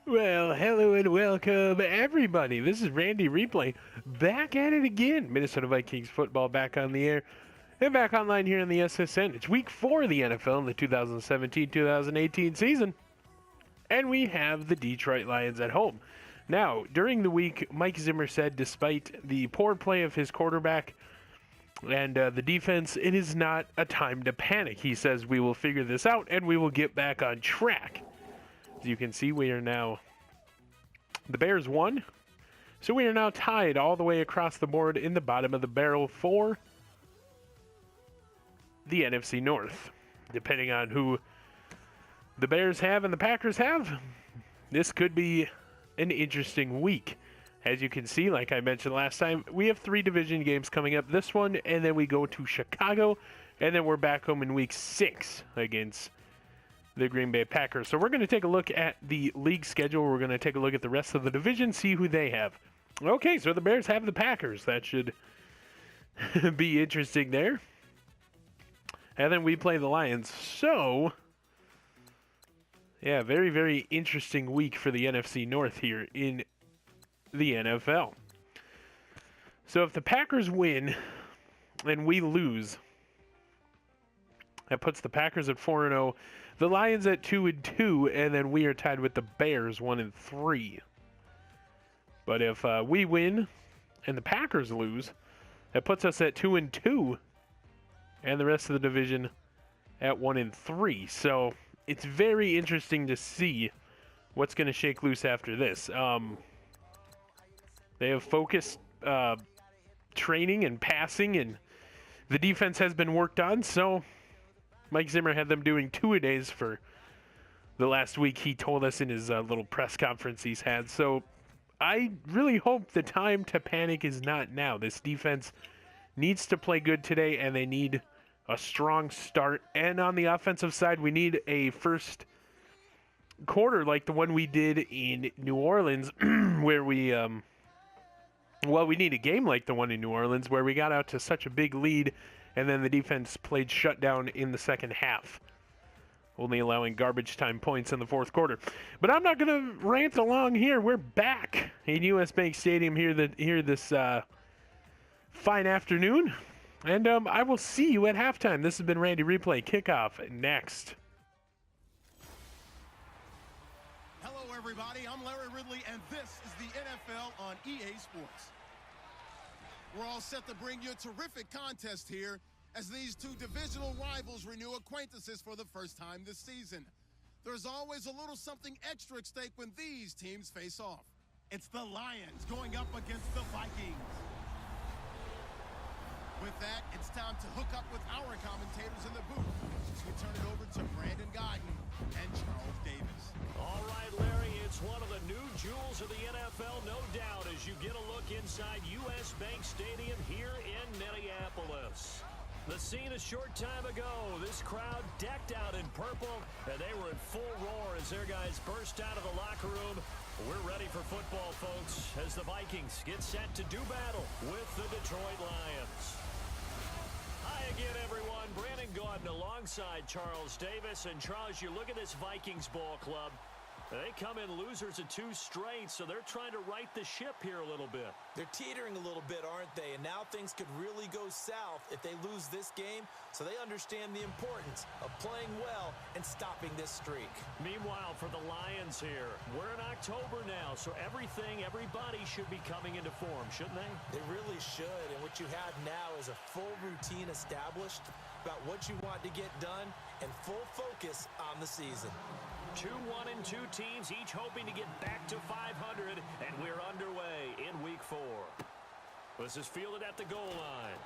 Well, hello and welcome, everybody. This is Randy Replay, back at it again. Minnesota Vikings football back on the air and back online here in the SSN. It's week 4 of the NFL in the 2017-2018 season, and we have the Detroit Lions at home. Now, during the week, Mike Zimmer said despite the poor play of his quarterback and the defense, it is not a time to panic. He says we will figure this out and we will get back on track. As you can see, we are now, the Bears won, so we are now tied all the way across the board in the bottom of the barrel for the NFC North. Depending on who the Bears have and the Packers have, this could be an interesting week. As you can see, like I mentioned last time, we have 3 division games coming up. This one, and then we go to Chicago, and then we're back home in week 6 against the Green Bay Packers. So we're going to take a look at the league schedule. We're going to take a look at the rest of the division, see who they have. Okay, so the Bears have the Packers. That should be interesting there. And then we play the Lions. So, yeah, very, very interesting week for the NFC North here in the NFL. So if the Packers win and we lose, that puts the Packers at 4-0, the Lions at 2-2, and then we are tied with the Bears 1-3. But if we win and the Packers lose, that puts us at 2-2, and the rest of the division at 1-3. So it's very interesting to see what's going to shake loose after this. They have focused training and passing, and the defense has been worked on, so Mike Zimmer had them doing 2-a-days for the last week, he told us in his little press conference he's had. So I really hope the time to panic is not now. This defense needs to play good today, and they need a strong start. And on the offensive side, we need a first quarter like the one we did in New Orleans, where we need a game like the one in New Orleans, where we got out to such a big lead, and then the defense played shutdown in the second half, only allowing garbage time points in the fourth quarter. But I'm not going to rant along here. We're back in U.S. Bank Stadium here this fine afternoon, and I will see you at halftime. This has been Randy Replay. Kickoff next. Hello, everybody. I'm Larry Ridley, and this is the NFL on EA Sports. We're all set to bring you a terrific contest here as these two divisional rivals renew acquaintances for the first time this season. There's always a little something extra at stake when these teams face off. It's the Lions going up against the Vikings. With that, it's time to hook up with our commentators in the booth as we turn it over to Brandon Godden and Charles Davis. All right, Larry, it's one of the new jewels of the NFL, no doubt, as you get a look inside U.S. Bank Stadium here in Minneapolis. The scene a short time ago, this crowd decked out in purple, and they were in full roar as their guys burst out of the locker room. We're ready for football, folks, as the Vikings get set to do battle with the Detroit Lions. Hi again, everyone. Brandon Gaudin alongside Charles Davis. And Charles, you look at this Vikings ball club. They come in losers of 2 straight, so they're trying to right the ship here a little bit. They're teetering a little bit, aren't they? And now things could really go south if they lose this game, so they understand the importance of playing well and stopping this streak. Meanwhile, for the Lions here, we're in October now, so everybody should be coming into form, shouldn't they? They really should, and what you have now is a full routine established about what you want to get done and full focus on the season. 2 1-2 teams, each hoping to get back to 500, and we're underway in week 4. This is fielded at the goal line.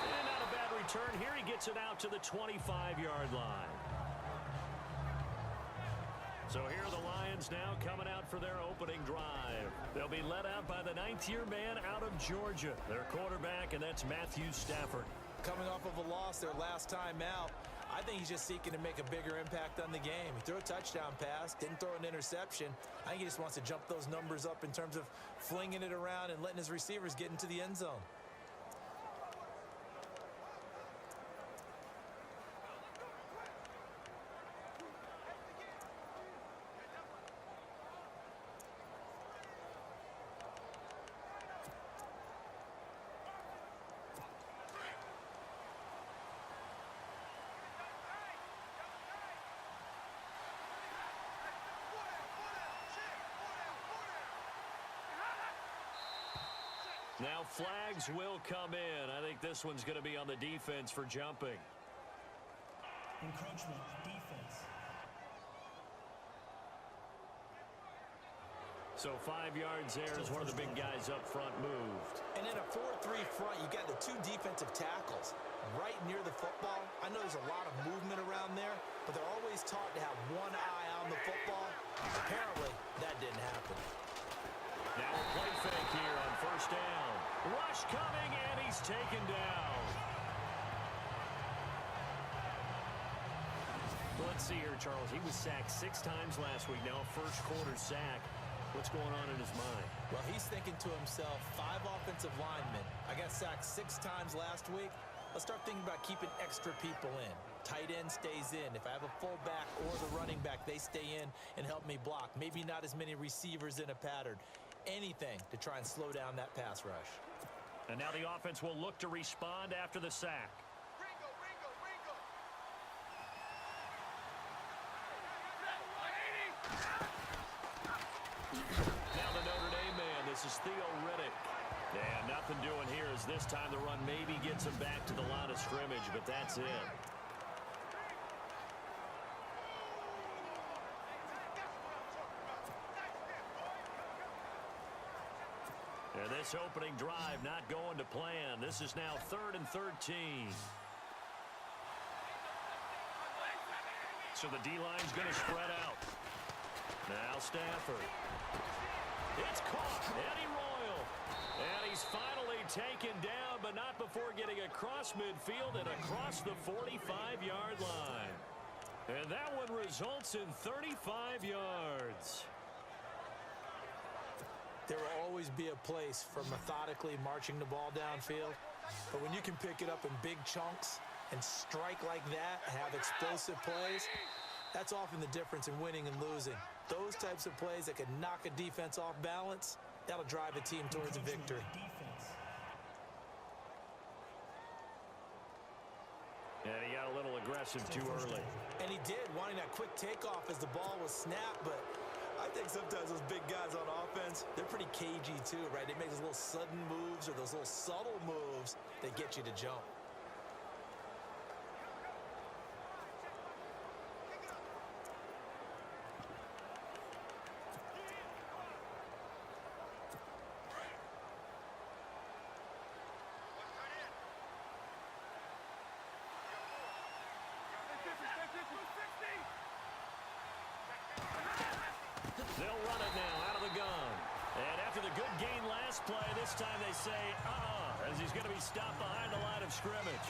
And not a bad return here. He gets it out to the 25-yard line. So here are the Lions now coming out for their opening drive. They'll be led out by the 9th-year man out of Georgia, their quarterback, and that's Matthew Stafford. Coming off of a loss their last time out, I think he's just seeking to make a bigger impact on the game. He threw a touchdown pass, didn't throw an interception. I think he just wants to jump those numbers up in terms of flinging it around and letting his receivers get into the end zone. Now flags will come in. I think this one's going to be on the defense for jumping. Encroachment, defense. So 5 yards there as one of the big guys up front moved. And in a 4-3 front, you got the 2 defensive tackles right near the football. I know there's a lot of movement around there, but they're always taught to have one eye on the football. Apparently, that didn't happen. Now a play fake here on first down. Rush coming, and he's taken down. Well, let's see here, Charles. He was sacked 6 times last week. Now a first quarter sack. What's going on in his mind? Well, he's thinking to himself, 5 offensive linemen. I got sacked 6 times last week. Let's start thinking about keeping extra people in. Tight end stays in. If I have a fullback or the running back, they stay in and help me block. Maybe not as many receivers in a pattern. Anything to try and slow down that pass rush. And now the offense will look to respond after the sack. Now the Notre Dame man, this is Theo Riddick. And nothing doing here as this time the run maybe gets him back to the line of scrimmage, but that's it. And this opening drive not going to plan. This is now 3rd and 13. So the D-line's going to spread out. Now Stafford. It's caught. Eddie Royal. And he's finally taken down, but not before getting across midfield and across the 45-yard line. And that one results in 35 yards. There will always be a place for methodically marching the ball downfield. But when you can pick it up in big chunks and strike like that, have explosive plays, that's often the difference in winning and losing. Those types of plays that can knock a defense off balance, that'll drive a team towards a victory. And he got a little aggressive too early. And he did, wanting that quick takeoff as the ball was snapped, but I think sometimes those big guys on offense, they're pretty cagey too, right? They make those little sudden moves or those little subtle moves that get you to jump. They'll run it now out of the gun. And after the good gain last play, this time they say, as he's going to be stopped behind the line of scrimmage.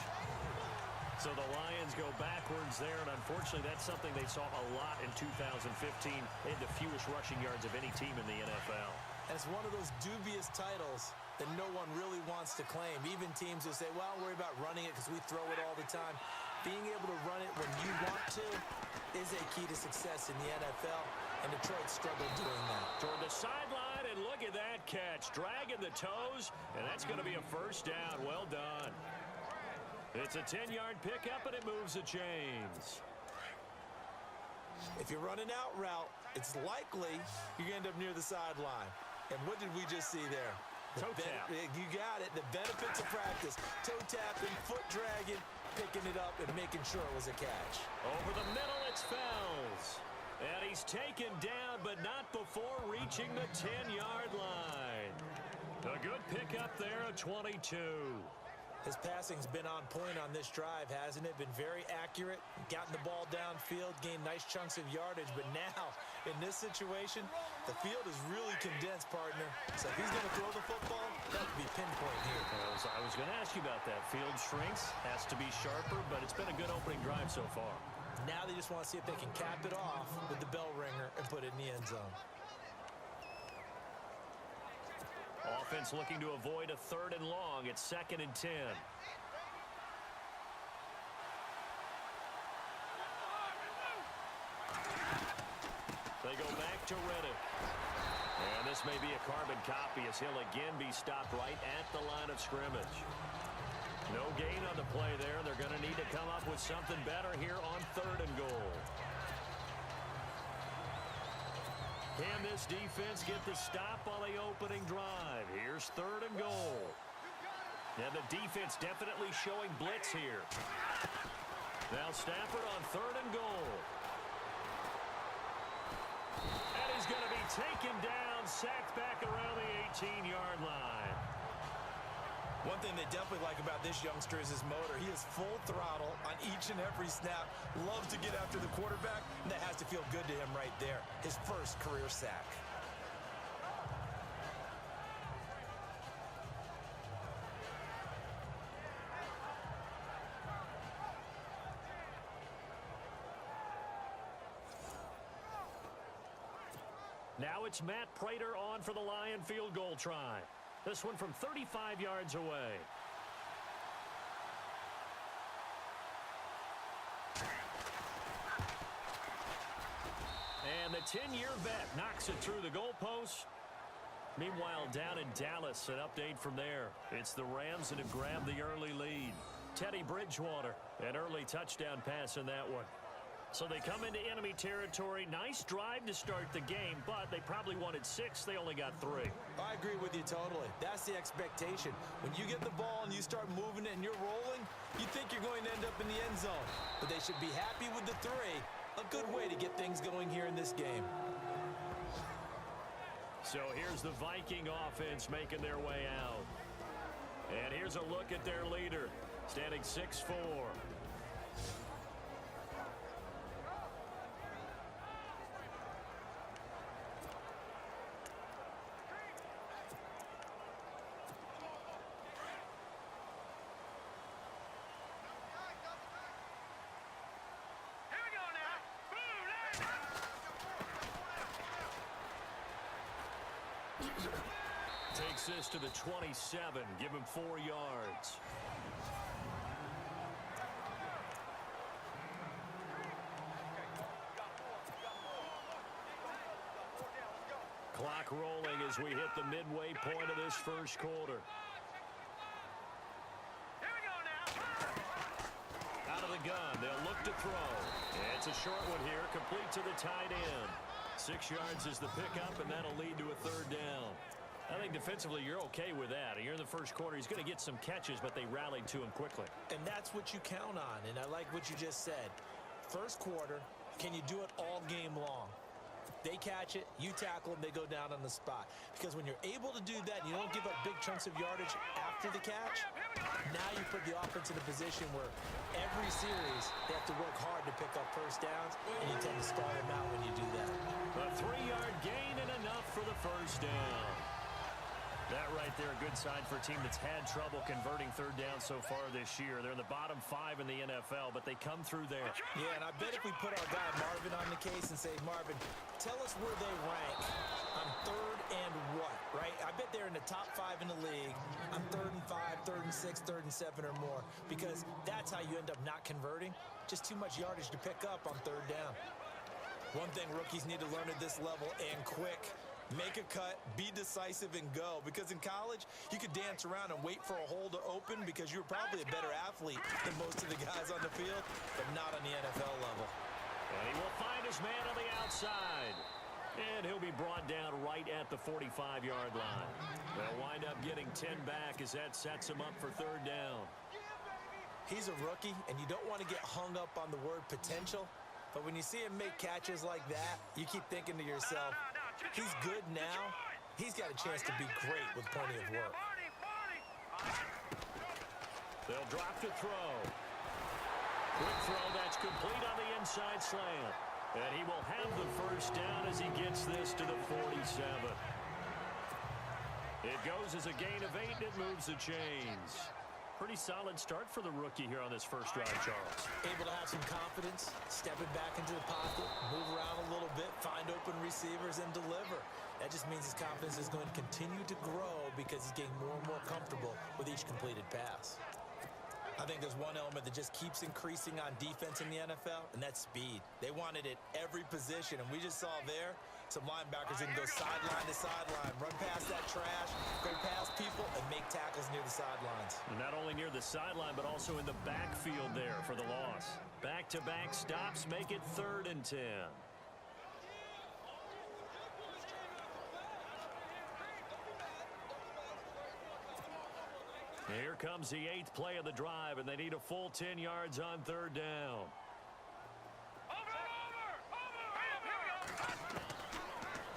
So the Lions go backwards there, and unfortunately that's something they saw a lot in 2015. They had the fewest rushing yards of any team in the NFL. And it's one of those dubious titles that no one really wants to claim. Even teams who say, well, don't worry about running it because we throw it all the time. Being able to run it when you want to is a key to success in the NFL, and Detroit struggled doing that. Toward the sideline, and look at that catch. Dragging the toes, and that's going to be a first down. Well done. It's a 10-yard pickup, and it moves the chains. If you're running out route, it's likely you're going to end up near the sideline. And what did we just see there? Toe tap. You got it. The benefits of practice. Toe tapping, foot dragging, picking it up, and making sure it was a catch. Over the middle, it's Fells. And he's taken down, but not before reaching the 10-yard line. A good pickup there at 22. His passing's been on point on this drive, hasn't it? Been very accurate, gotten the ball downfield, gained nice chunks of yardage. But now, in this situation, the field is really condensed, partner. So if he's going to throw the football, that would be pinpoint here. I was going to ask you about that. Field shrinks, has to be sharper, but it's been a good opening drive so far. Now they just want to see if they can cap it off with the bell ringer and put it in the end zone. Offense looking to avoid a 3rd and long. It's 2nd and 10. They go back to Riddick. And this may be a carbon copy as he'll again be stopped right at the line of scrimmage. No gain on the play there. They're going to need to come up with something better here on 3rd and goal. Can this defense get the stop on the opening drive? Here's 3rd and goal. And the defense definitely showing blitz here. Now Stafford on 3rd and goal. And he's going to be taken down, sacked back around the 18-yard line. One thing they definitely like about this youngster is his motor. He is full throttle on each and every snap. Loves to get after the quarterback, and that has to feel good to him right there. His first career sack. Now it's Matt Prater on for the Lion field goal try. This one from 35 yards away. And the 10-year vet knocks it through the goalpost. Meanwhile, down in Dallas, an update from there. It's the Rams that have grabbed the early lead. Teddy Bridgewater, an early touchdown pass in that one. So they come into enemy territory. Nice drive to start the game, but they probably wanted 6. They only got 3. I agree with you totally. That's the expectation. When you get the ball and you start moving it and you're rolling, you think you're going to end up in the end zone. But they should be happy with the 3. A good way to get things going here in this game. So here's the Viking offense making their way out. And here's a look at their leader, standing 6'4". Takes this to the 27. Give him 4 yards. Clock rolling as we hit the midway point of this first quarter. Out of the gun, they'll look to throw. It's a short one here, complete to the tight end. 6 yards is the pickup, and that'll lead to a 3rd down. I think defensively you're okay with that. You're in the first quarter. He's going to get some catches, but they rallied to him quickly. And that's what you count on, and I like what you just said. First quarter, can you do it all game long? They catch it, you tackle them, they go down on the spot. Because when you're able to do that and you don't give up big chunks of yardage after the catch, now you put the offense in a position where every series they have to work hard to pick up first downs, and you tend to stall them out when you do that. A 3-yard gain and enough for the first down. That right there, a good sign for a team that's had trouble converting 3rd down so far this year. They're in the bottom 5 in the NFL, but they come through there. Yeah, and I bet if we put our guy Marvin on the case and say, Marvin, tell us where they rank on 3rd and what, right? I bet they're in the top 5 in the league on 3rd and 5, 3rd and 6, 3rd and 7 or more, because that's how you end up not converting. Just too much yardage to pick up on 3rd down. One thing rookies need to learn at this level, and quick, make a cut, be decisive, and go. Because in college, you could dance around and wait for a hole to open because you were probably a better athlete than most of the guys on the field, but not on the NFL level. And he will find his man on the outside. And he'll be brought down right at the 45-yard line. They'll wind up getting 10 back as that sets him up for 3rd down. He's a rookie, and you don't want to get hung up on the word potential. But when you see him make catches like that, you keep thinking to yourself, he's good now. He's got a chance to be great with plenty of work. They'll drop to throw. Quick throw, that's complete on the inside slant. And he will have the first down as he gets this to the 47. It goes as a gain of 8, and it moves the chains. Pretty solid start for the rookie here on this first drive, Charles. Able to have some confidence, stepping back into the pocket, move around a little bit, find open receivers, and deliver. That just means his confidence is going to continue to grow because he's getting more and more comfortable with each completed pass. I think there's one element that just keeps increasing on defense in the NFL, and that's speed. They want it at every position, and we just saw there some linebackers that can go sideline to sideline, run past that trash, go past people, and make tackles near the sidelines. And not only near the sideline, but also in the backfield there for the loss. Back-to-back stops make it 3rd and 10. Here comes the 8th play of the drive, and they need a full 10 yards on 3rd down.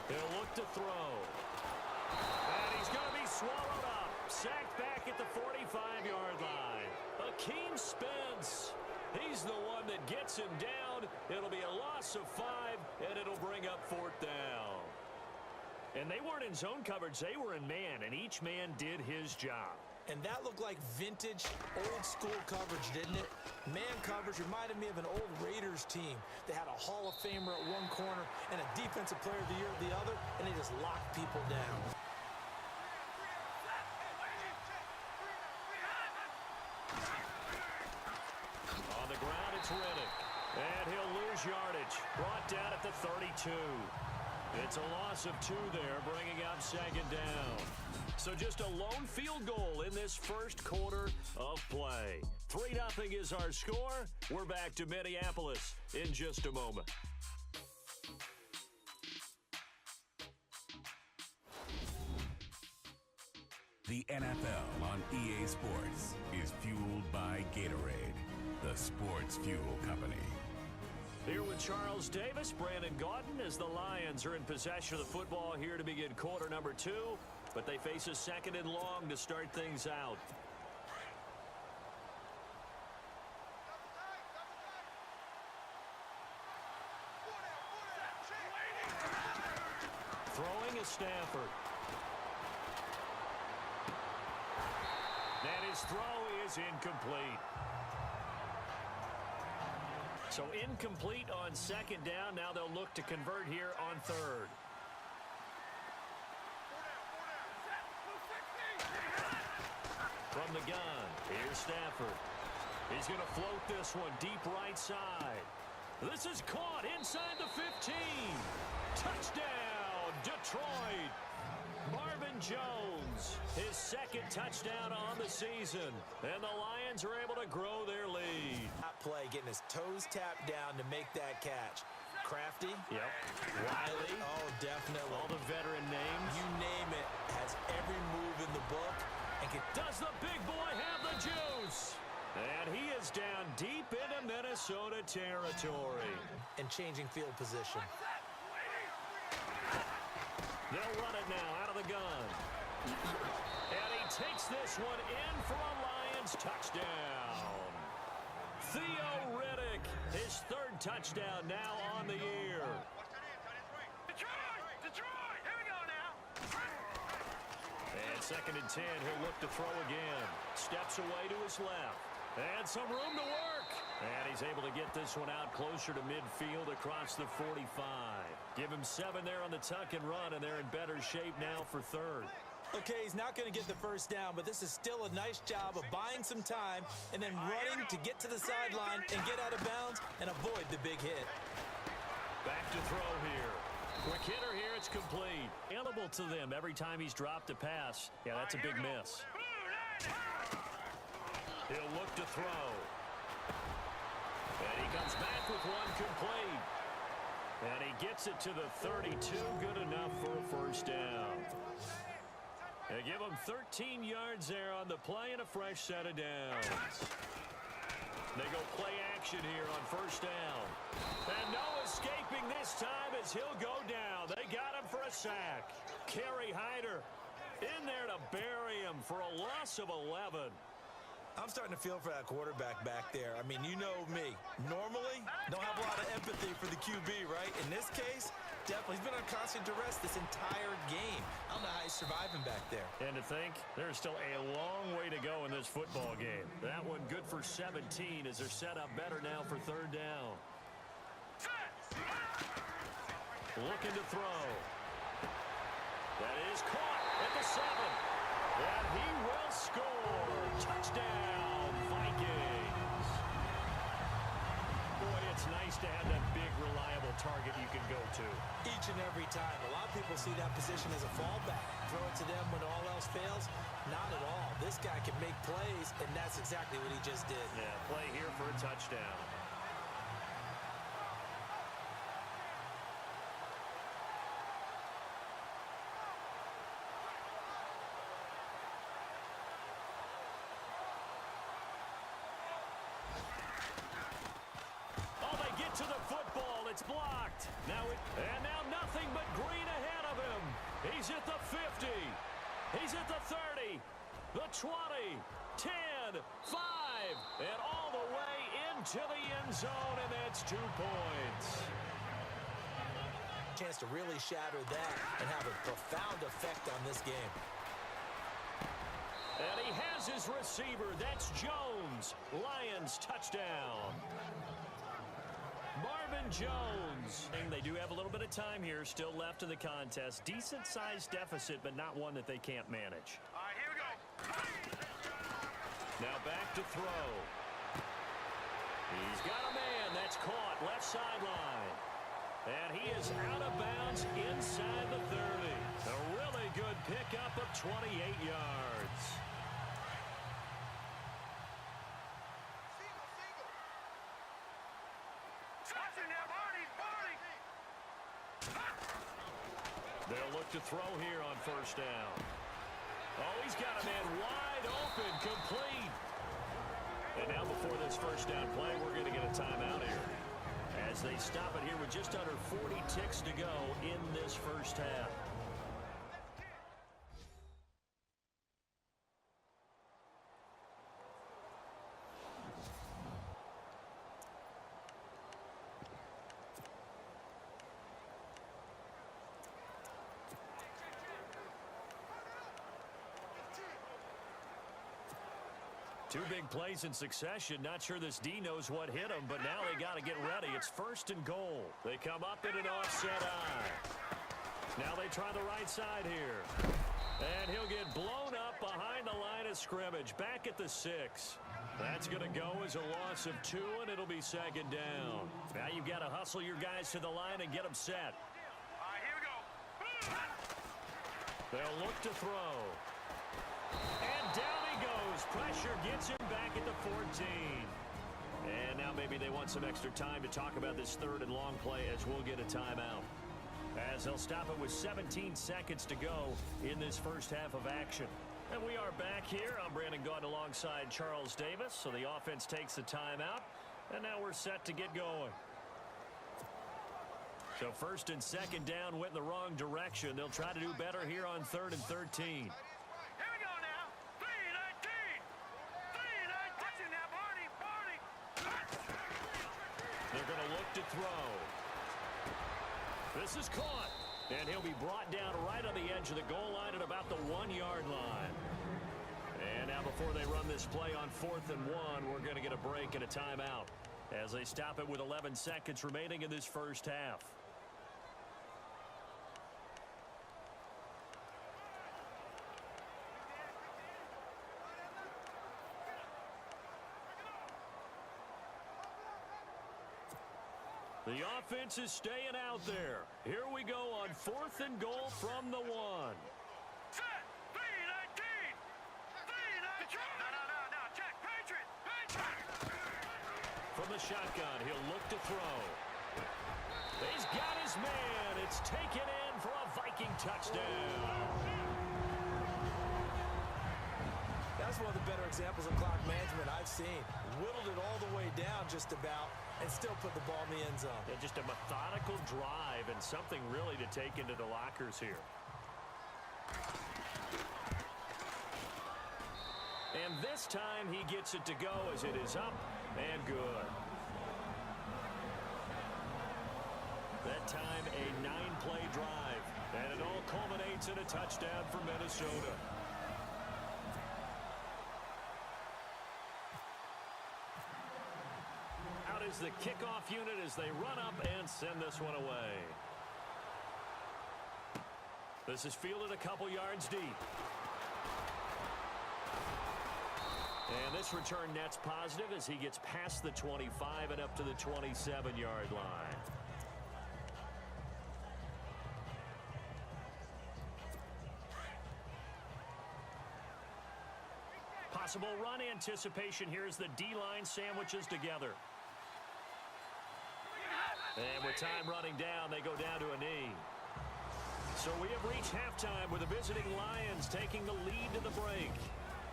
He'll look to throw. And he's going to be swallowed up. Sacked back at the 45-yard line. Akeem Spence. He's the one that gets him down. It'll be a loss of 5, and it'll bring up 4th down. And they weren't in zone coverage. They were in man, and each man did his job. And that looked like vintage, old-school coverage, didn't it? Man coverage reminded me of an old Raiders team. They had a Hall of Famer at one corner and a Defensive Player of the Year at the other, and they just locked people down. On the ground, it's Riddick. And he'll lose yardage. Brought down at the 32. It's a loss of 2 there, bringing up 2nd down. So just a lone field goal in this first quarter of play. 3-0 is our score. We're back to Minneapolis in just a moment. The NFL on EA Sports is fueled by Gatorade, the sports fuel company. Here with Charles Davis, Brandon Gaudin, as the Lions are in possession of the football here to begin quarter number 2. But they face a 2nd and long to start things out. Throwing is Stafford. And his throw is incomplete. So incomplete on 2nd down. Now they'll look to convert here on 3rd. From the gun, here's Stafford. He's going to float this one deep right side. This is caught inside the 15. Touchdown, Detroit. Marvin Jones, his 2nd touchdown on the season. And the Lions are able to grow their lead. That play, getting his toes tapped down to make that catch. Crafty. Yep. Wiley. Oh, definitely. All the veteran names. You name it. Has every move in the book. And does the big boy have the juice? And he is down deep into Minnesota territory. And changing field position. They'll run it now out of the gun. And he takes this one in for a Lions touchdown. Theo Riddick, his 3rd touchdown now on the year. Detroit, here we go now. And 2nd and 10, he'll look to throw again. Steps away to his left. And some room to work. And he's able to get this one out closer to midfield across the 45. Give him 7 there on the tuck and run, and they're in better shape now for 3rd. Okay, he's not going to get the first down, but this is still a nice job of buying some time and then running to get to the sideline and get out of bounds and avoid the big hit. Back to throw here. Quick hitter here, it's complete. Available to them every time he's dropped a pass. Yeah, that's a big miss. He'll look to throw. And he comes back with one complete. And he gets it to the 32, good enough for a first down. They give him 13 yards there on the play and a fresh set of downs. They go play action here on first down. And no escaping this time as he'll go down. They got him for a sack. Kerry Hyder in there to bury him for a loss of 11. I'm starting to feel for that quarterback back there. I mean, you know me. Normally, don't have a lot of empathy for the QB, right? In this case, definitely. He's been on constant duress this entire game. I don't know how he's surviving back there. And to think, there's still a long way to go in this football game. That one good for 17 as they're set up better now for 3rd down. Looking to throw. That is caught at the 7. And he will score. Touchdown, Vikings. Boy, it's nice to have that big, reliable target you can go to. Each and every time. A lot of people see that position as a fallback. Throw it to them when all else fails. Not at all. This guy can make plays, and that's exactly what he just did. Yeah, play here for a touchdown. to the football. It's blocked. Now nothing but green ahead of him. He's at the 50. He's at the 30, the 20, 10, 5, and all the way into the end zone, and that's 2 points. Chance to really shatter that and have a profound effect on this game. And he has his receiver. That's Jones. Lions touchdown. Marvin Jones. They do have a little bit of time here still left in the contest. Decent-sized deficit, but not one that they can't manage. All right, here we go. Now back to throw. He's got a man. That's caught. Left sideline. And he is out of bounds inside the 30. A really good pickup of 28 yards. They'll look to throw here on first down. Oh, he's got a man wide open, complete. And now before this first down play, we're going to get a timeout here, as they stop it here with just under 40 ticks to go in this first half. Two big plays in succession. Not sure this D knows what hit him, but now they got to get ready. It's first and goal. They come up in an offset eye. Now they try the right side here. And he'll get blown up behind the line of scrimmage. Back at the 6. That's going to go as a loss of 2, and it'll be second down. Now you've got to hustle your guys to the line and get them set. All right, here we go. They'll look to throw. And down he goes. Pressure gets him back at the 14. And now maybe they want some extra time to talk about this third and long play, as we'll get a timeout. As they'll stop it with 17 seconds to go in this first half of action. And we are back here. I'm Brandon Gaudin alongside Charles Davis. So the offense takes the timeout. And now we're set to get going. So first and second down went in the wrong direction. They'll try to do better here on 3rd and 13. They're going to look to throw. This is caught. And he'll be brought down right on the edge of the goal line at about the 1-yard line. And now before they run this play on 4th and 1, we're going to get a break and a timeout as they stop it with 11 seconds remaining in this first half. The offense is staying out there. Here we go on 4th and goal from the 1. Set. 3-19. 3-19. No. Check. Patriot. From the shotgun, he'll look to throw. He's got his man. It's taken in for a Viking touchdown. That's one of the better examples of clock management I've seen. Whittled it all the way down just about and still put the ball in the end zone. Yeah, just a methodical drive and something really to take into the lockers here. And this time he gets it to go as it is up and good. That time a 9-play drive. And it all culminates in a touchdown for Minnesota. Out is the kickoff unit as they run up and send this one away. This is fielded a couple yards deep. And this return net's positive as he gets past the 25 and up to the 27-yard line. Possible run anticipation here as the D-line sandwiches together. And with time running down, they go down to a knee. So we have reached halftime with the visiting Lions taking the lead to the break.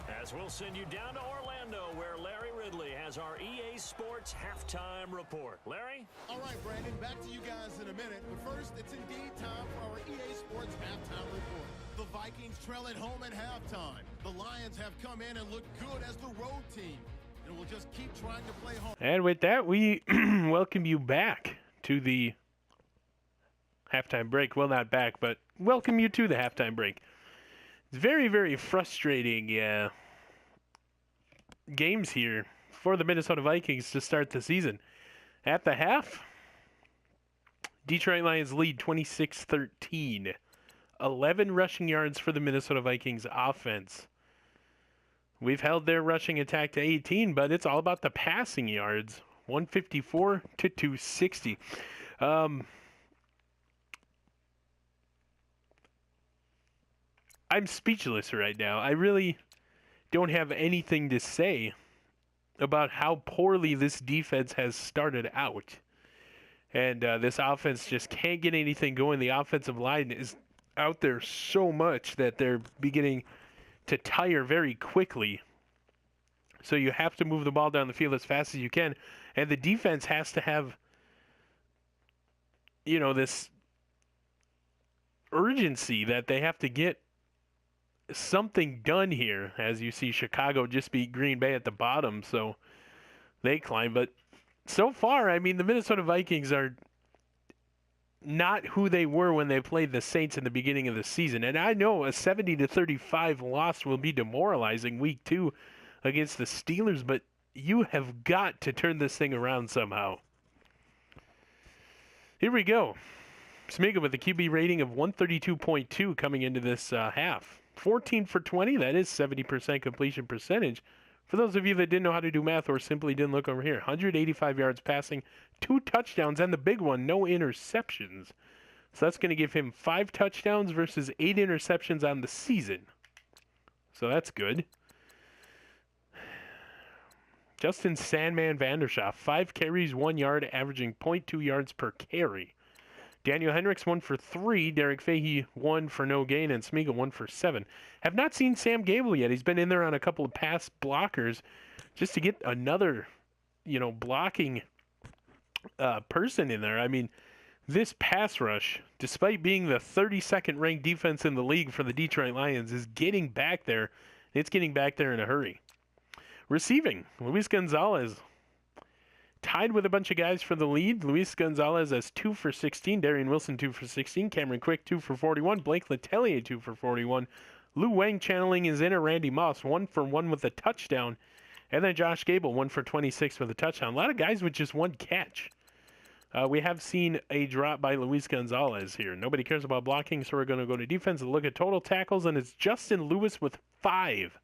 As we'll send you down to Orlando, where Larry Ridley has our EA Sports halftime report. Larry? All right, Brandon, back to you guys in a minute. But first, it's indeed time for our EA Sports halftime report. The Vikings trail at home at halftime. The Lions have come in and looked good as the road team. And we'll just keep trying to play home. And with that, we welcome you back to the halftime break. Well, not back, but welcome you to the halftime break. It's very, very frustrating games here for the Minnesota Vikings to start the season. At the half, Detroit Lions lead 26-13. 11 rushing yards for the Minnesota Vikings offense. We've held their rushing attack to 18, but it's all about the passing yards. 154 to 260. I'm speechless right now. I really don't have anything to say about how poorly this defense has started out. And this offense just can't get anything going. The offensive line is out there so much that they're beginning to tire very quickly. So you have to move the ball down the field as fast as you can. And the defense has to have, this urgency that they have to get something done here, as you see Chicago just beat Green Bay at the bottom, so they climb. But so far, I mean, the Minnesota Vikings are not who they were when they played the Saints in the beginning of the season. And I know a 70-35 loss will be demoralizing week 2 against the Steelers, but you have got to turn this thing around somehow. Here we go. Smiga with a QB rating of 132.2 coming into this half. 14 for 20, that is 70% completion percentage. For those of you that didn't know how to do math or simply didn't look over here, 185 yards passing, 2 touchdowns, and the big one, no interceptions. So that's going to give him 5 touchdowns versus 8 interceptions on the season. So that's good. Justin Sandman Vandershoff, 5 carries, 1 yard, averaging 0.2 yards per carry. Daniel Hendricks, 1 for 3. Derek Fahey, 1 for no gain. And Smiga, 1 for 7. Have not seen Sam Gable yet. He's been in there on a couple of pass blockers just to get another, blocking person in there. I mean, this pass rush, despite being the 32nd ranked defense in the league for the Detroit Lions, is getting back there. It's getting back there in a hurry. Receiving, Luis Gonzalez tied with a bunch of guys for the lead. Luis Gonzalez has 2 for 16. Darian Wilson, 2 for 16. Cameron Quick, 2 for 41. Blake Letelier, 2 for 41. Lou Wang channeling his inner Randy Moss, 1 for 1 with a touchdown. And then Josh Gable, 1 for 26 with a touchdown. A lot of guys with just 1 catch. We have seen a drop by Luis Gonzalez here. Nobody cares about blocking, so we're going to go to defense and look at total tackles, and it's Justin Lewis with 5.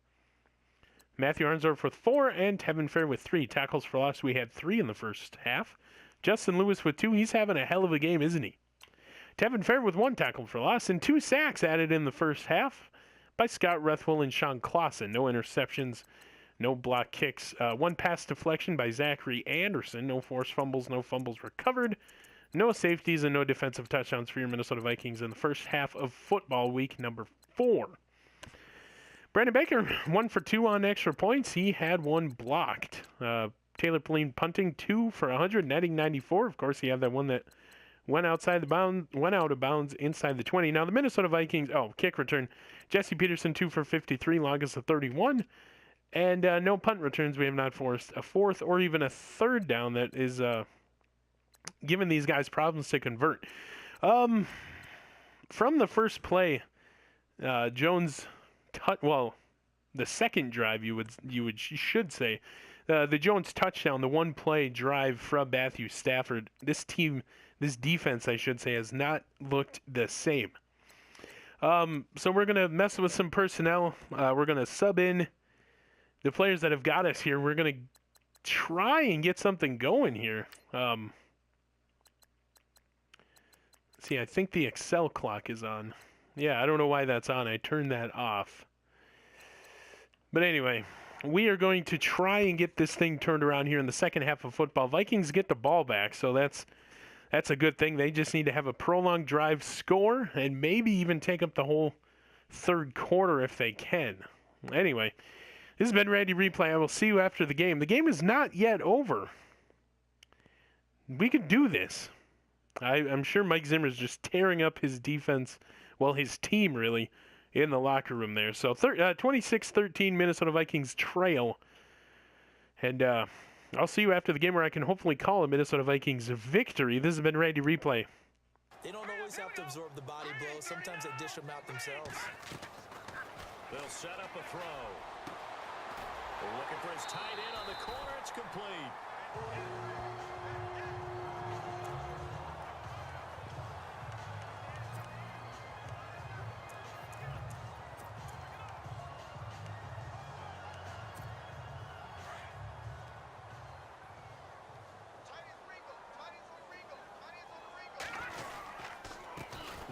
Matthew Arnsdorf with 4, and Tevin Fair with 3. Tackles for loss, we had 3 in the first half. Justin Lewis with 2. He's having a hell of a game, isn't he? Tevin Fair with 1 tackle for loss, and 2 sacks added in the first half by Scott Rethwell and Sean Clausen. No interceptions, no block kicks. 1 pass deflection by Zachary Anderson. No forced fumbles, no fumbles recovered. No safeties, and no defensive touchdowns for your Minnesota Vikings in the first half of football week number 4. Brandon Baker, 1 for 2 on extra points. He had 1 blocked. Taylor Pauline punting 2 for 100, netting 94. Of course, he had that one that went out of bounds inside the 20. Now the Minnesota Vikings, kick return. Jesse Peterson, 2 for 53, longest of 31. And no punt returns. We have not forced a 4th or even a 3rd down that is giving these guys problems to convert. From the first play, Jones... the second drive, you should say, the Jones touchdown, the 1 play drive from Matthew Stafford. This defense, I should say, has not looked the same. So we're gonna mess with some personnel. We're gonna sub in the players that have got us here. We're gonna try and get something going here. See, I think the Excel clock is on. Yeah, I don't know why that's on. I turned that off. But anyway, we are going to try and get this thing turned around here in the second half of football. Vikings get the ball back, so that's a good thing. They just need to have a prolonged drive, score, and maybe even take up the whole third quarter if they can. Anyway, This has been Randy Replay. I will see you after the game. The game is not yet over. We could do this. I'm sure Mike Zimmer is just tearing up his defense, well, his team really, in the locker room there. So 26-13 Minnesota Vikings trail. And I'll see you after the game where I can hopefully call a Minnesota Vikings victory. This has been Randy Replay. They don't always have to absorb the body blows. Sometimes they dish them out themselves. They'll set up a throw. They're looking for his tight end on the corner. It's complete.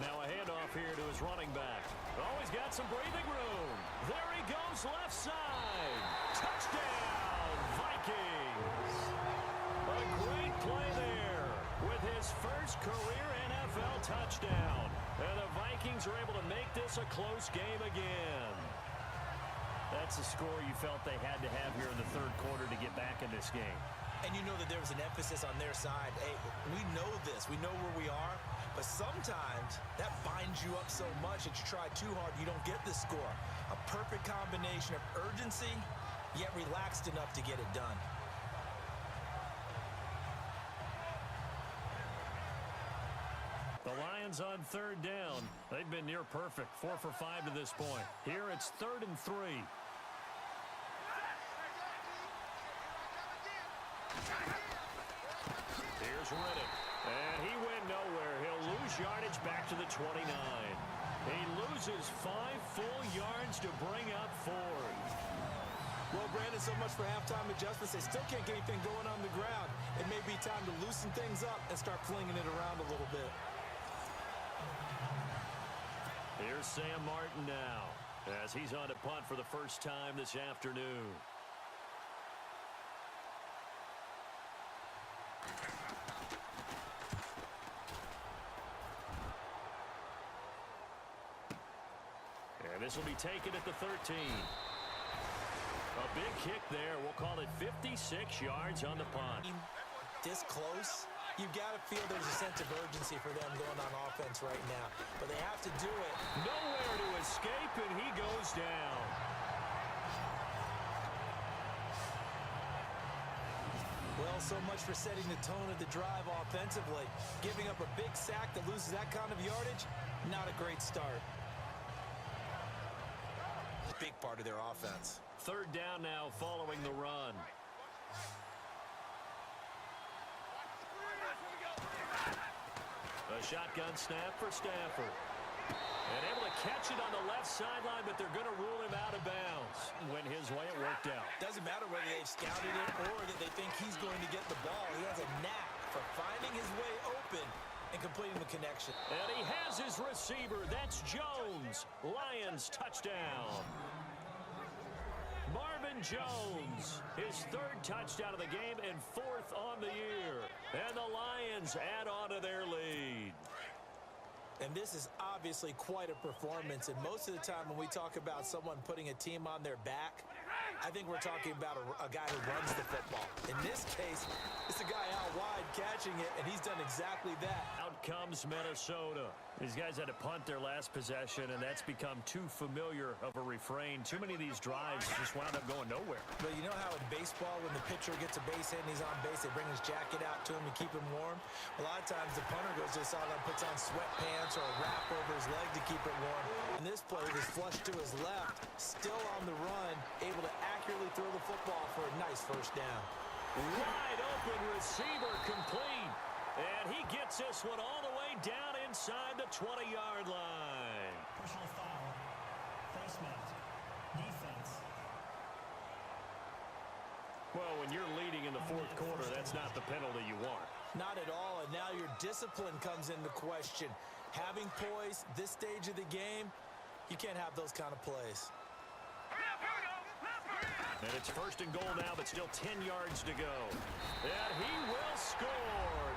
Now a handoff here to his running back. Oh, he's got some breathing room. There he goes, left side. Touchdown, Vikings. A great play there with his first career NFL touchdown. And the Vikings are able to make this a close game again. That's the score you felt they had to have here in the third quarter to get back in this game. And you know that there was an emphasis on their side. Hey, we know this. We know where we are. But sometimes that binds you up so much that you try too hard, you don't get the score. A perfect combination of urgency, yet relaxed enough to get it done. The Lions on third down. They've been near perfect. 4 for 5 to this point. Here it's 3rd and 3. Here's Riddick. And he went nowhere. He'll lose yardage back to the 29. He loses 5 full yards to bring up 4. Well, Brandon, so much for halftime adjustments. They still can't get anything going on the ground. It may be time to loosen things up and start flinging it around a little bit. Here's Sam Martin now as he's on to punt for the first time this afternoon. And this will be taken at the 13. A big kick there. We'll call it 56 yards on the punt. This close, you've got to feel there's a sense of urgency for them going on offense right now. But they have to do it. Nowhere to escape, and he goes down. Well, so much for setting the tone of the drive offensively. Giving up a big sack that loses that kind of yardage, not a great start. Big part of their offense. 3rd down now following the run. A shotgun snap for Stafford. And able to catch it on the left sideline, but they're going to rule him out of bounds. Went his way, it worked out. Doesn't matter whether they've scouted it or that they think he's going to get the ball. He has a knack for finding his way open and completing the connection. And he has his receiver. That's Jones. Lions touchdown. Marvin Jones, his 3rd touchdown of the game and 4th on the year. And the Lions add on to their lead. And this is obviously quite a performance. And most of the time when we talk about someone putting a team on their back, I think we're talking about a guy who runs the football. In this case, it's a guy out wide catching it, and he's done exactly that. Out comes Minnesota. These guys had to punt their last possession, and that's become too familiar of a refrain. Too many of these drives just wound up going nowhere. But you know how in baseball, when the pitcher gets a base hit and he's on base, they bring his jacket out to him to keep him warm? A lot of times the punter goes to the sideline, puts on sweatpants or a wrap over his leg to keep it warm. In this play, it was flushed to his left, still on the run, able to accurately throw the football for a nice first down. Wide open receiver complete. And he gets this one all the way down inside the 20-yard line. Personal foul, placement, defense. Well, when you're leading in the 4th quarter, that's not the penalty you want. Not at all, and now your discipline comes into question. Having poise this stage of the game, you can't have those kind of plays. And it's 1st and goal now, but still 10 yards to go. And he will score.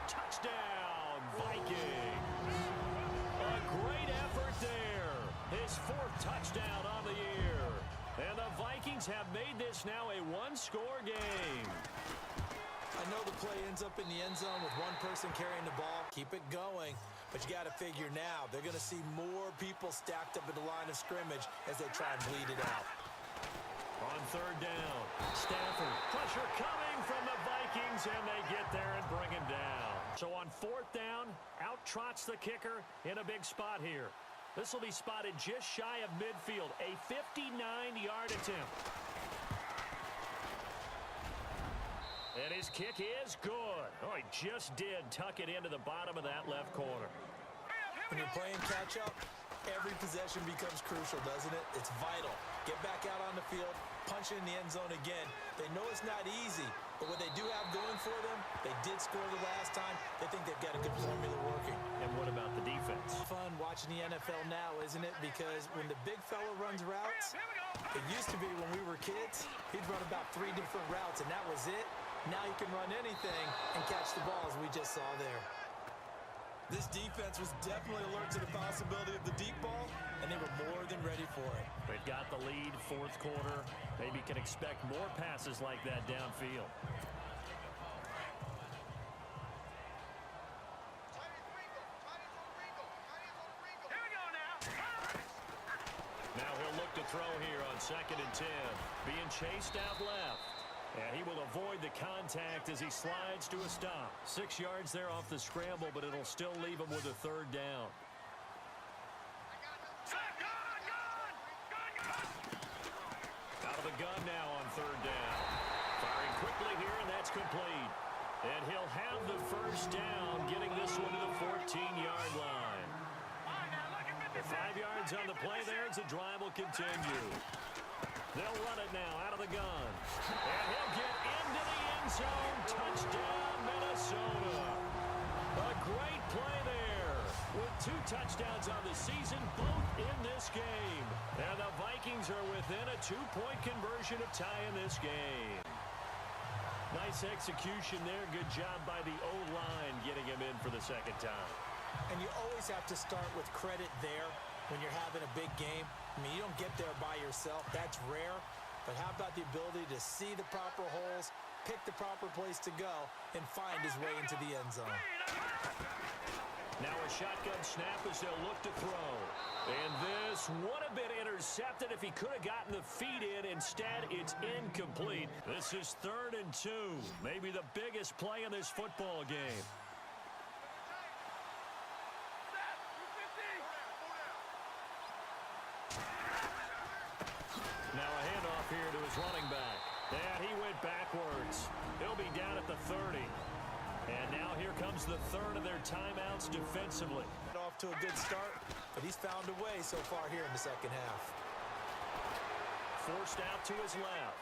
Touchdown, Vikings. A great effort there. His 4th touchdown on the year. And the Vikings Vikings have made this now a one-score game. I know the play ends up in the end zone with one person carrying the ball. Keep it going. But you got to figure now, they're going to see more people stacked up at the line of scrimmage as they try and bleed it out. On third down, Stafford. Pressure coming from the Vikings, and they get there and bring him down. So on fourth down, out trots the kicker in a big spot here. This will be spotted just shy of midfield, a 59-yard attempt. And his kick is good. Oh, he just did tuck it into the bottom of that left corner. When you're playing catch-up, every possession becomes crucial, doesn't it? It's vital. Get back out on the field, punch it in the end zone again. They know it's not easy, but what they do have going for them, they did score the last time. They think they've got a good formula working. And what about the defense? Fun watching the NFL now, isn't it? Because when the big fella runs routes, it used to be when we were kids, he'd run about 3 different routes, and that was it. Now he can run anything and catch the ball, as we just saw there. This defense was definitely alert to the possibility of the deep ball, and they were more than ready for it. They've got the lead, fourth quarter. Maybe can expect more passes like that downfield. Here we go now. Now he'll look to throw here on 2nd and 10. Being chased out left. And he will avoid the contact as he slides to a stop. 6 yards there off the scramble, but it'll still leave him with a third down. Out of the gun now on third down. Firing quickly here, and that's complete. And he'll have the first down, getting this one to the 14-yard line. The 5 yards on the play there as the drive will continue. They'll run it now out of the gun. And he'll get into the end zone. Touchdown, Minnesota. A great play there with 2 touchdowns on the season, both in this game. And the Vikings are within a 2-point conversion of tying this game. Nice execution there. Good job by the O-line getting him in for the second time. And you always have to start with credit there when you're having a big game. I mean, you don't get there by yourself. That's rare. But how about the ability to see the proper holes, pick the proper place to go, and find his way into the end zone? Now a shotgun snap as they'll look to throw. And this would have been intercepted if he could have gotten the feet in. Instead, it's incomplete. This is 3rd and 2. Maybe the biggest play in this football game. Now a handoff here to his running back. And he went backwards. He'll be down at the 30. And now here comes the third of their timeouts defensively. Off to a good start, but he's found a way so far here in the second half. Forced out to his left.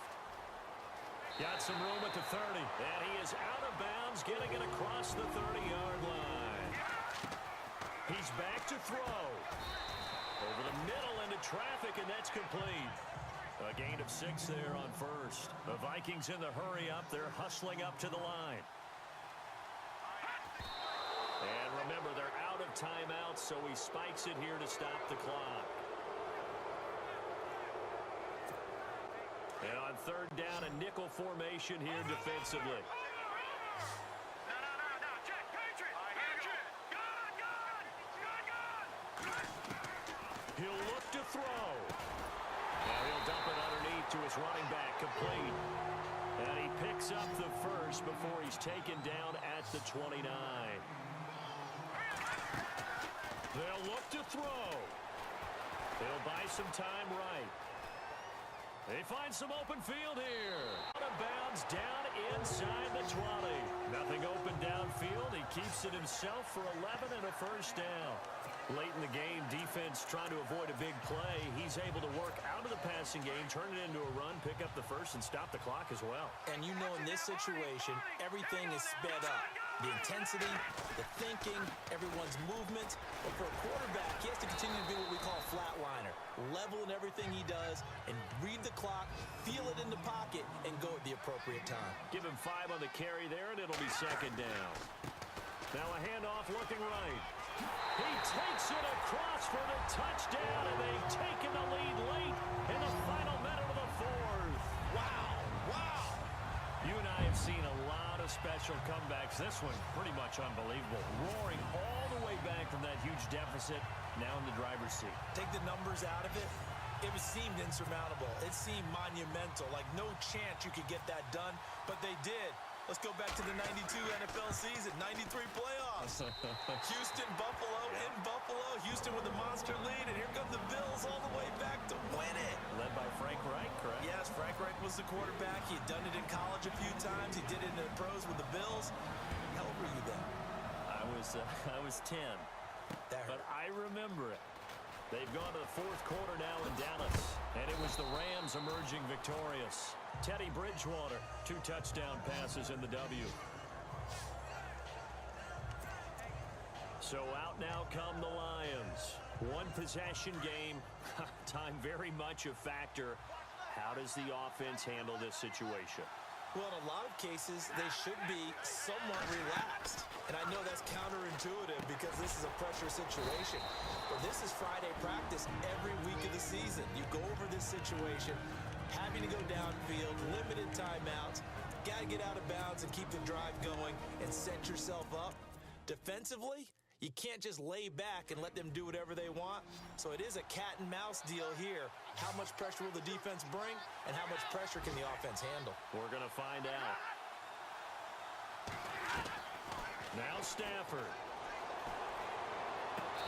Got some room at the 30. And he is out of bounds, getting it across the 30-yard line. He's back to throw. Over the middle into traffic, and that's complete. A gain of 6 there on first. The Vikings in the hurry up. They're hustling up to the line. And remember, they're out of timeouts, so he spikes it here to stop the clock. And on third down, a nickel formation here defensively. No, check, Patriot. Patriot. Gun. He'll look to throw. Now he'll dump it underneath to his running back, complete. And he picks up the first before he's taken down at the 29. They'll look to throw. They'll buy some time right. They find some open field here. Out of bounds down inside the 20. Nothing open downfield. He keeps it himself for 11 and a first down. Late in the game, defense trying to avoid a big play. He's able to work out of the passing game, turn it into a run, pick up the first, and stop the clock as well. And you know in this situation, everything is sped up. The intensity, the thinking, everyone's movement. But for a quarterback, he has to continue to be what we call a flatliner. Level in everything he does and read the clock, feel it in the pocket, and go at the appropriate time. Give him 5 on the carry there, and it'll be second down. Now a handoff looking right. He takes it across for the touchdown, and they've taken the lead late in the final minute of the fourth. You and I have seen a lot of special comebacks. This one, pretty much unbelievable. Roaring all the way back from that huge deficit, now in the driver's seat. Take the numbers out of it. It seemed insurmountable. It seemed monumental, like no chance you could get that done, but they did. Let's go back to the 92 NFL season, 93 playoffs. Houston, Buffalo, in Buffalo. Houston with a monster lead, and here come the Bills all the way back to win it. Led by Frank Reich, correct? Yes, Frank Reich was the quarterback. He had done it in college a few times. He did it in the pros with the Bills. How old were you then? I was 10, but I remember it. They've gone to the fourth quarter now in Dallas, and it was the Rams emerging victorious. Teddy Bridgewater, 2 touchdown passes in the W. So out now come the Lions. One possession game. Time very much a factor. How does the offense handle this situation? Well, in a lot of cases, they should be somewhat relaxed. And I know that's counterintuitive because this is a pressure situation. But this is Friday practice every week of the season. You go over this situation, having to go downfield, limited timeouts, got to get out of bounds and keep the drive going and set yourself up. Defensively, you can't just lay back and let them do whatever they want. So it is a cat and mouse deal here. How much pressure will the defense bring, and how much pressure can the offense handle? We're going to find out. Now Stafford.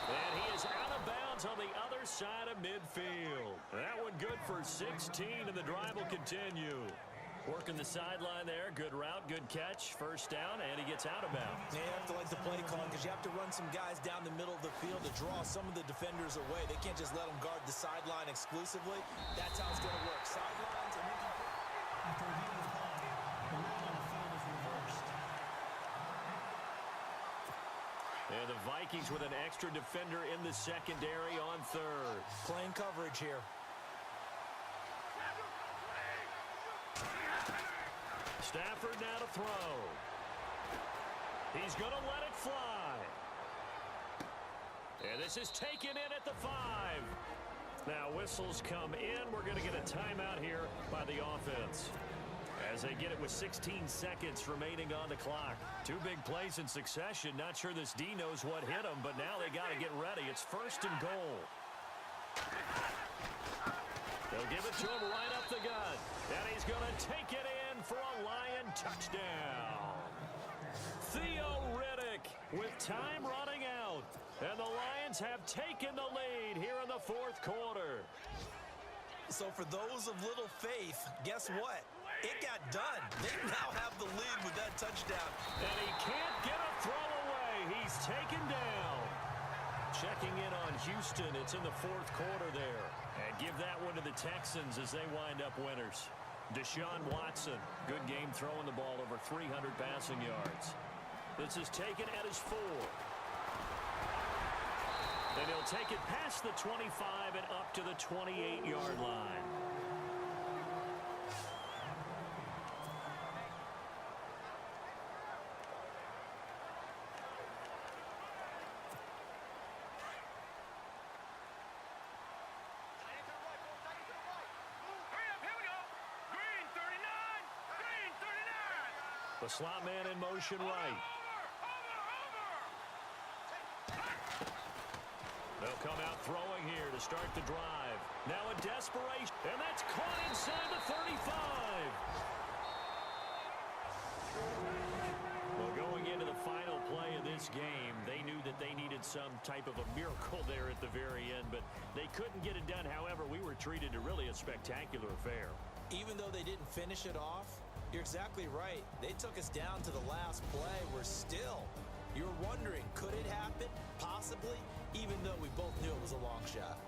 And he is out of bounds on the other side of midfield. That one good for 16, and the drive will continue. Working the sideline there. Good route, good catch. First down, and he gets out of bounds. Yeah, you have to like the play call because you have to run some guys down the middle of the field to draw some of the defenders away. They can't just let them guard the sideline exclusively. That's how it's going to work. Sidelines, and then After reviewing the play, the rule on the field is reversed. And the Vikings with an extra defender in the secondary on third. playing coverage here. Stafford now to throw. He's going to let it fly. And this is taken in at the 5. Now whistles come in. We're going to get a timeout here by the offense, as they get it with 16 seconds remaining on the clock. 2 big plays in succession. Not sure this D knows what hit him, but now they got to get ready. It's 1st and goal. They'll give it to him right up the gut. And he's going to take it in for a Lion touchdown. Theo Riddick with time running out. And the Lions have taken the lead here in the 4th quarter. So for those of little faith, guess what? It got done. They now have the lead with that touchdown. And he can't get a throw away. He's taken down. Checking in on Houston. It's in the 4th quarter there. And give that one to the Texans as they wind up winners. Deshaun Watson, good game throwing the ball, over 300 passing yards. This is taken at his 4. And he'll take it past the 25 and up to the 28-yard line. The slot man in motion right. They'll come out throwing here to start the drive. Now a desperation, and that's caught inside the 35. Well, going into the final play of this game, they knew that they needed some type of a miracle there at the very end, but they couldn't get it done. However, we were treated to really a spectacular affair. Even though they didn't finish it off, you're exactly right. They took us down to the last play. We're still, you're wondering, could it happen? Possibly, even though we both knew it was a long shot.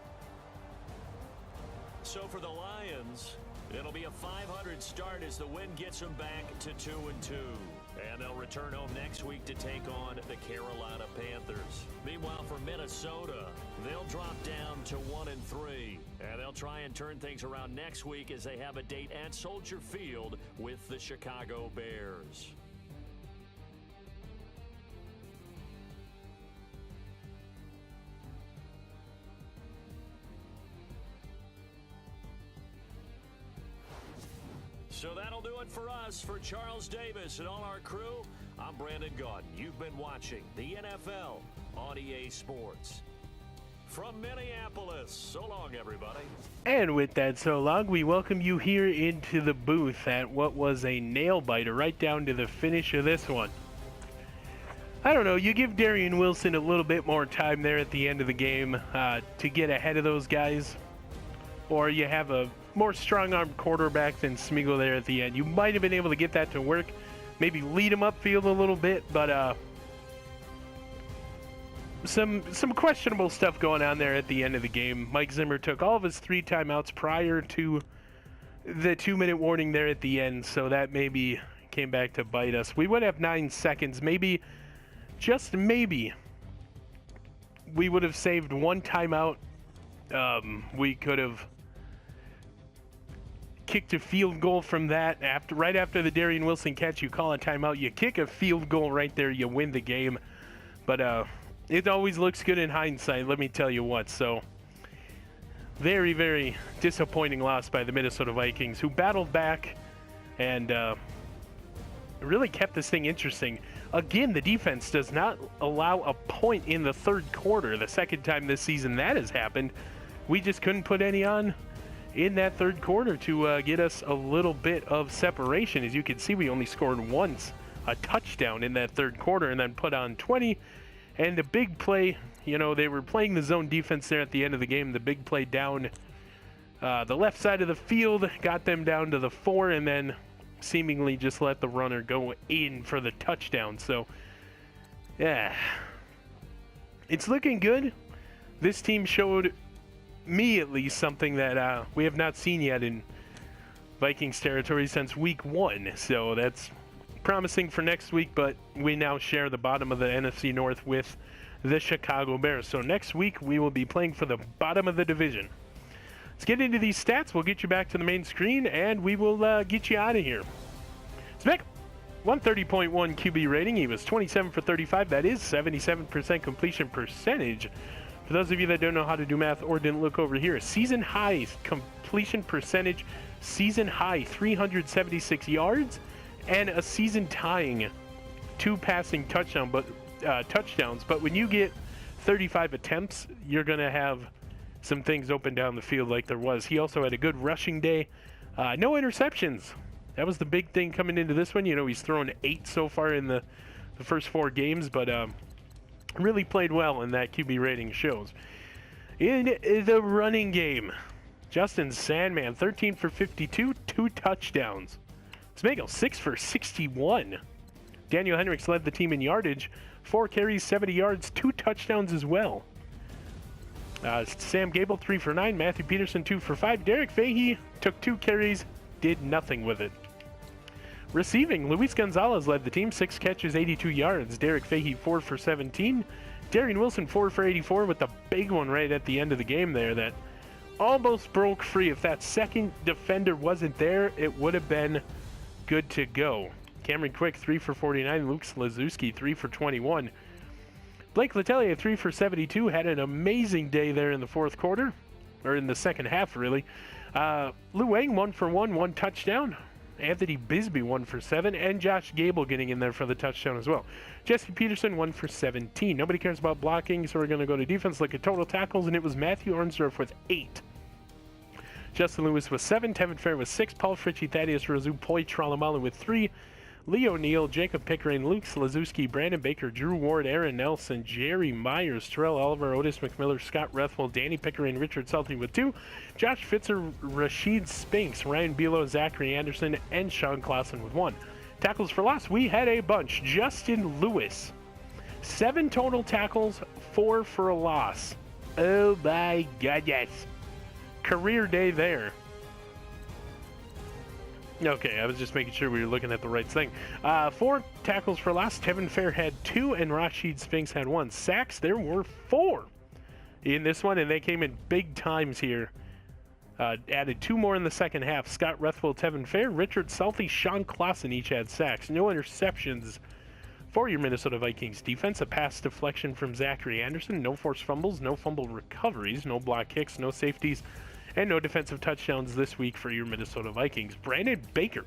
So for the Lions, it'll be a 500 start as the win gets them back to 2-2. And they'll return home next week to take on the Carolina Panthers. Meanwhile, for Minnesota, they'll drop down to 1-3. And they'll try and turn things around next week as they have a date at Soldier Field with the Chicago Bears. So that'll do it for us. For Charles Davis and all our crew, I'm Brandon Gaudin. You've been watching the NFL on EA Sports. From Minneapolis, so long, everybody. And with that so long, we welcome you here into the booth at what was a nail-biter right down to the finish of this one. I don't know, you give Darian Wilson a little bit more time there at the end of the game to get ahead of those guys, or you have a more strong-armed quarterback than Smeagol there at the end. You might have been able to get that to work, maybe lead him upfield a little bit, but some questionable stuff going on there at the end of the game. Mike Zimmer took all of his 3 timeouts prior to the 2-minute warning there at the end, so that maybe came back to bite us. We would have 9 seconds, maybe, just maybe, we would have saved 1 timeout. We could have kicked a field goal from that. Right after the Darian Wilson catch, you call a timeout, you kick a field goal right there, you win the game. But it always looks good in hindsight, let me tell you what. So, very, very disappointing loss by the Minnesota Vikings, who battled back and really kept this thing interesting. Again, the defense does not allow a point in the third quarter. The second time this season that has happened. We just couldn't put any on in that third quarter to get us a little bit of separation. As you can see, we only scored once, a touchdown in that third quarter, and then put on 20. And the big play, you know, they were playing the zone defense there at the end of the game. The big play down the left side of the field got them down to the 4, and then seemingly just let the runner go in for the touchdown. So, yeah, it's looking good. This team showed me at least something that we have not seen yet in Vikings territory since week 1. So that's promising for next week, but we now share the bottom of the NFC North with the Chicago Bears. So next week we will be playing for the bottom of the division. Let's get into these stats. We'll get you back to the main screen, and we will get you out of here. Smick, 130.1 QB rating. He was 27 for 35. That is 77% completion percentage. For those of you that don't know how to do math or didn't look over here, season high completion percentage, season high 376 yards, and a season tying 2 passing touchdowns. But when you get 35 attempts, you're going to have some things open down the field like there was. He also had a good rushing day. No interceptions. That was the big thing coming into this one. You know, he's thrown 8 so far in the first 4 games, but really played well, and that QB rating shows. In the running game, Justin Sandman, 13 for 52, 2 touchdowns. Smeagol, 6 for 61. Daniel Hendricks led the team in yardage, 4 carries, 70 yards, 2 touchdowns as well. Sam Gable, 3 for 9. Matthew Peterson, 2 for 5. Derek Fahey took 2 carries, did nothing with it. Receiving, Luis Gonzalez led the team, 6 catches, 82 yards. Derek Fahey, 4 for 17. Darian Wilson, 4 for 84, with the big one right at the end of the game there that almost broke free. If that second defender wasn't there, it would have been good to go. Cameron Quick, 3 for 49. Luke Slazewski, 3 for 21. Blake Letelier, 3 for 72, had an amazing day there in the fourth quarter, or in the second half, really. Lou Wang, 1 for 1, 1 touchdown. Anthony Bisbee, 1 for 7, and Josh Gable getting in there for the touchdown as well. Jesse Peterson, 1 for 17. Nobody cares about blocking, so we're going to go to defense, look at total tackles, and it was Matthew Ornsdorf with 8. Justin Lewis with 7, Tevin Fair with 6, Paul Fritchie, Thaddeus Razoo, Poi Tralamalu with 3, Leo Neal, Jacob Pickering, Luke Slazewski, Brandon Baker, Drew Ward, Aaron Nelson, Jerry Myers, Terrell Oliver, Otis McMillan, Scott Rethwell, Danny Pickering, Richard Salty with 2, Josh Fitzer, Rashid Spinks, Ryan Bealo, Zachary Anderson, and Sean Clausen with 1. Tackles for loss, we had a bunch. Justin Lewis, 7 total tackles, 4 for a loss. Oh my goodness. Career day there. Okay, I was just making sure we were looking at the right thing. 4 tackles for loss. Tevin Fair had 2, and Rashid Spinks had 1. Sacks, there were 4 in this one, and they came in big times here. Added 2 more in the second half. Scott Rethwell, Tevin Fair, Richard Salty, Sean Clausen each had sacks. No interceptions for your Minnesota Vikings defense. A pass deflection from Zachary Anderson. No forced fumbles, no fumble recoveries, no block kicks, no safeties, And no defensive touchdowns this week for your Minnesota Vikings. Brandon Baker.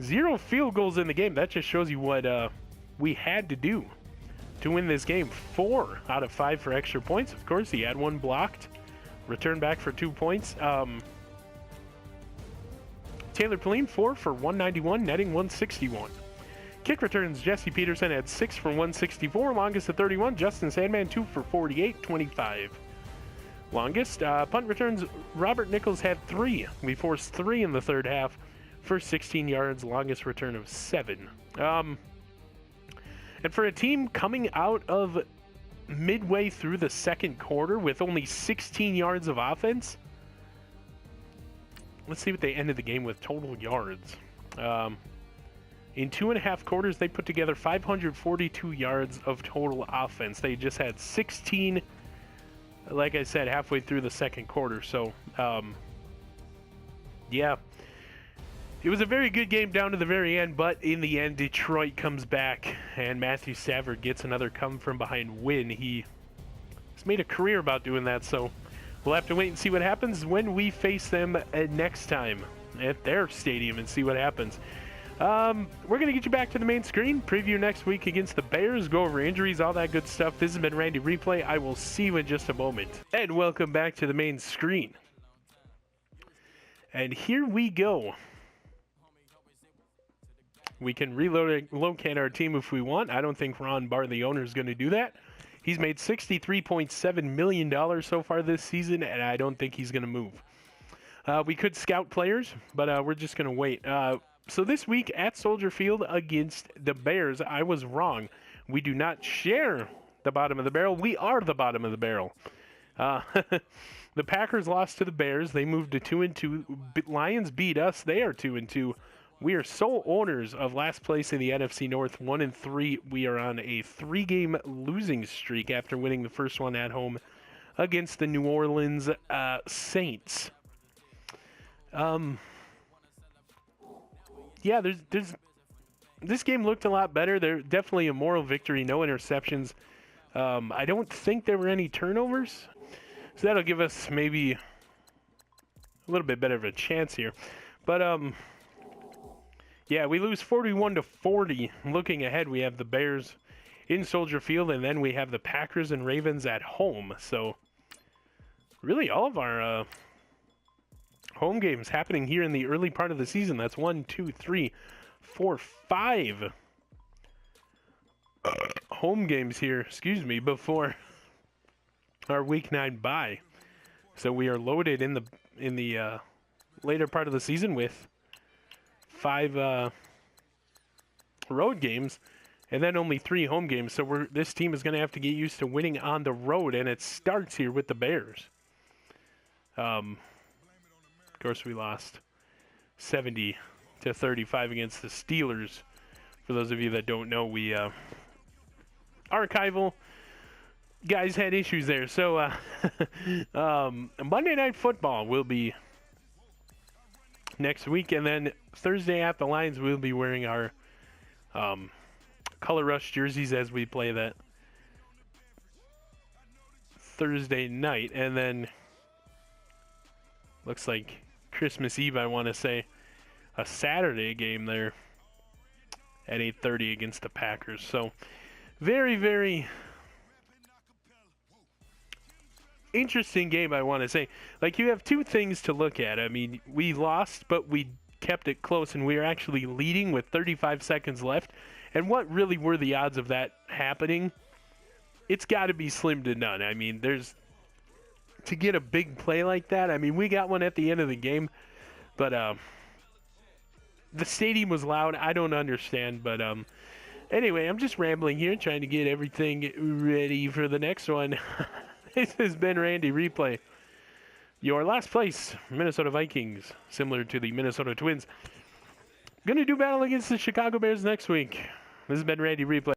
0 field goals in the game. That just shows you what we had to do to win this game. 4 out of 5 for extra points. Of course, he had 1 blocked. Returned back for 2 points. Taylor Pauline, 4 for 191, netting 161. Kick returns, Jesse Peterson had 6 for 164, longest at 31. Justin Sandman, 2 for 48, 25. Longest. Punt returns, Robert Nichols had 3. We forced 3 in the third half for 16 yards, longest return of 7. And for a team coming out of midway through the second quarter with only 16 yards of offense, let's see what they ended the game with total yards. In 2.5 quarters, they put together 542 yards of total offense. They just had 16, like I said, halfway through the second quarter. So, yeah. It was a very good game down to the very end, but in the end, Detroit comes back, and Matthew Stafford gets another come-from-behind win. He's made a career about doing that, so we'll have to wait and see what happens when we face them next time at their stadium and see what happens. We're going to get you back to the main screen, preview next week against the Bears, go over injuries, all that good stuff. This has been Randy Replay. I will see you in just a moment. And welcome back to the main screen. And here we go. We can relocate our team if we want. I don't think Ron Barr, the owner, is going to do that. He's made $63.7 million so far this season, and I don't think he's going to move. We could scout players, but we're just going to wait. So this week at Soldier Field against the Bears, I was wrong. We do not share the bottom of the barrel. We are the bottom of the barrel. The Packers lost to the Bears. They moved to 2-2. Lions beat us. They are 2-2. We are sole owners of last place in the NFC North, 1-3. We are on a 3-game losing streak after winning the first one at home against the New Orleans Saints. Yeah, this game looked a lot better. There definitely a moral victory, no interceptions. I don't think there were any turnovers, so that'll give us maybe a little bit better of a chance here. But yeah, we lose 41-40. Looking ahead, we have the Bears in Soldier Field, and then we have the Packers and Ravens at home. So really all of our home games happening here in the early part of the season. That's 1, 2, 3, 4, 5 home games here, before our Week 9 bye. So we are loaded in the later part of the season with 5 road games and then only 3 home games. So this team is going to have to get used to winning on the road, and it starts here with the Bears. Of course, we lost 70-35 against the Steelers. For those of you that don't know, we archival guys had issues there. So Monday Night Football will be next week, and then Thursday at the Lions we'll be wearing our Color Rush jerseys as we play that Thursday night, and then looks like Christmas Eve, I want to say, a Saturday game there at 8:30 against the Packers. So very, very interesting game, I want to say. Like, you have 2 things to look at. I mean, we lost, but we kept it close, and we were actually leading with 35 seconds left. And what really were the odds of that happening? It's got to be slim to none. I mean, to get a big play like that, I mean, we got one at the end of the game, but the stadium was loud. I don't understand, but anyway, I'm just rambling here, trying to get everything ready for the next one. This has been Randy Replay. Your last place Minnesota Vikings, similar to the Minnesota Twins, going to do battle against the Chicago Bears next week. This has been Randy Replay.